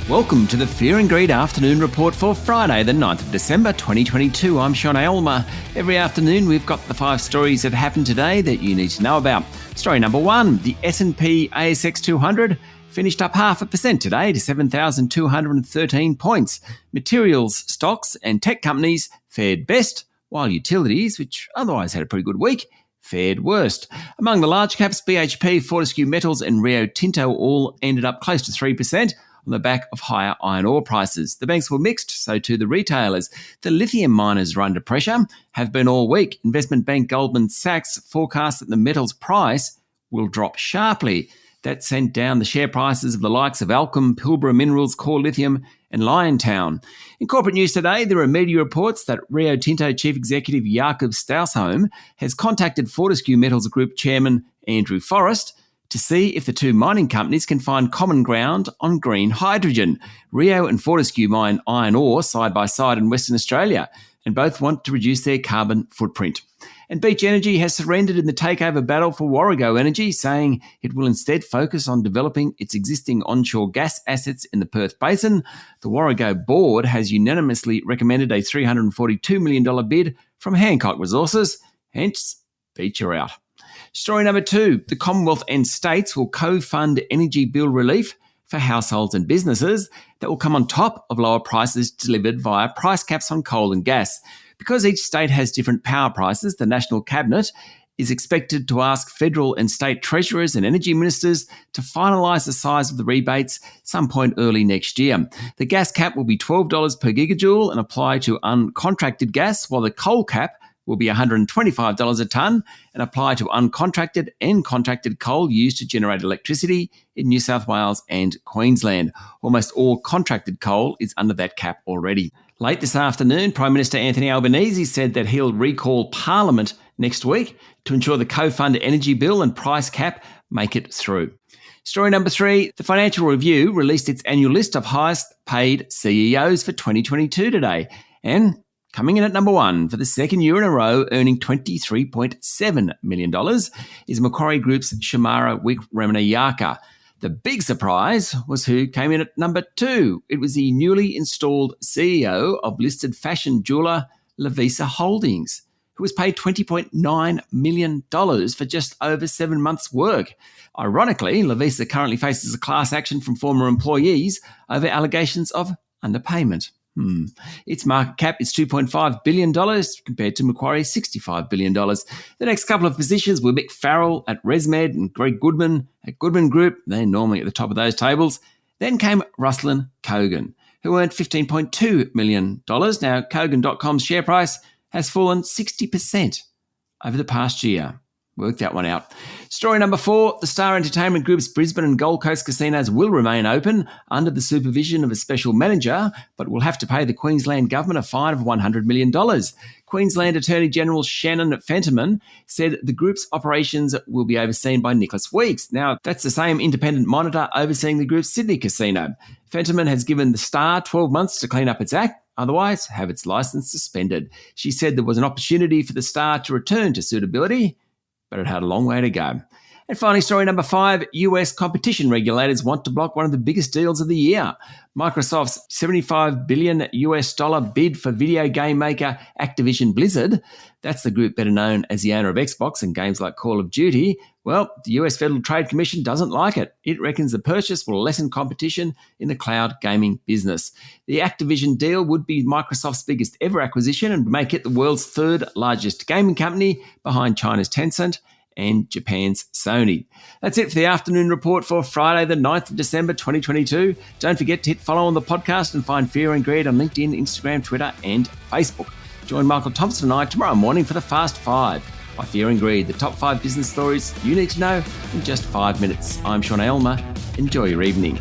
Welcome to the Fear and Greed Afternoon Report for Friday, the 9th of December 2022. I'm Sean Aylmer. Every afternoon we've got the 5 stories that happened today that you need to know about. Story number 1, the S&P ASX 200 finished up 0.5% today to 7,213 points. Materials, stocks and tech companies fared best, while utilities, which otherwise had a pretty good week, fared worst. Among the large caps, BHP, Fortescue Metals and Rio Tinto all ended up close to 3%. On the back of higher iron ore prices. The banks were mixed, so too the retailers. The lithium miners are under pressure, have been all week. Investment bank Goldman Sachs forecasts that the metal's price will drop sharply. That sent down the share prices of the likes of Allkem, Pilbara Minerals, Core Lithium and Liontown. In corporate news today, there are media reports that Rio Tinto Chief Executive Jakob Stausholm has contacted Fortescue Metals Group Chairman Andrew Forrest to see if the two mining companies can find common ground on green hydrogen. Rio and Fortescue mine iron ore side by side in Western Australia, and both want to reduce their carbon footprint. And Beach Energy has surrendered in the takeover battle for Warrego Energy, saying it will instead focus on developing its existing onshore gas assets in the Perth Basin. The Warrego board has unanimously recommended a $342 million bid from Hancock Resources, hence Beach are out. Story number 2, the Commonwealth and states will co-fund energy bill relief for households and businesses that will come on top of lower prices delivered via price caps on coal and gas. Because each state has different power prices, the National Cabinet is expected to ask federal and state treasurers and energy ministers to finalise the size of the rebates some point early next year. The gas cap will be $12 per gigajoule and apply to uncontracted gas, while the coal cap will be $125 a tonne and apply to uncontracted and contracted coal used to generate electricity in New South Wales and Queensland. Almost all contracted coal is under that cap already. Late this afternoon, Prime Minister Anthony Albanese said that he'll recall Parliament next week to ensure the co-fund energy bill and price cap make it through. Story number 3, the Financial Review released its annual list of highest paid CEOs for 2022 today. And coming in at number 1 for the second year in a row, earning $23.7 million, is Macquarie Group's Shemara Wikramanayake. The big surprise was who came in at number 2. It was the newly installed CEO of listed fashion jeweller Lovisa Holdings, who was paid $20.9 million for just over 7 months' work. Ironically, Lovisa currently faces a class action from former employees over allegations of underpayment. Its market cap is $2.5 billion compared to Macquarie's $65 billion. The next couple of positions were Mick Farrell at ResMed and Greg Goodman at Goodman Group. They're normally at the top of those tables. Then came Ruslan Kogan, who earned $15.2 million. Now, Kogan.com's share price has fallen 60% over the past year. Work that one out. Story number 4, the Star Entertainment Group's Brisbane and Gold Coast casinos will remain open under the supervision of a special manager, but will have to pay the Queensland government a fine of $100 million. Queensland Attorney General Shannon Fentiman said the group's operations will be overseen by Nicholas Weeks. Now, that's the same independent monitor overseeing the group's Sydney casino. Fentiman has given the Star 12 months to clean up its act, otherwise have its licence suspended. She said there was an opportunity for the Star to return to suitability, but it had a long way to go. And finally, story number 5, US competition regulators want to block one of the biggest deals of the year. Microsoft's $75 billion bid for video game maker Activision Blizzard, that's the group better known as the owner of Xbox and games like Call of Duty. Well, the US Federal Trade Commission doesn't like it. It reckons the purchase will lessen competition in the cloud gaming business. The Activision deal would be Microsoft's biggest ever acquisition and make it the world's 3rd largest gaming company behind China's Tencent and Japan's Sony. That's it for the afternoon report for Friday, the 9th of December 2022. Don't forget to hit follow on the podcast and find Fear and Greed on LinkedIn, Instagram, Twitter and Facebook. Join Michael Thompson and I tomorrow morning for the Fast 5 by Fear and Greed, the top 5 business stories you need to know in just 5 minutes. I'm Sean Aylmer. Enjoy your evening.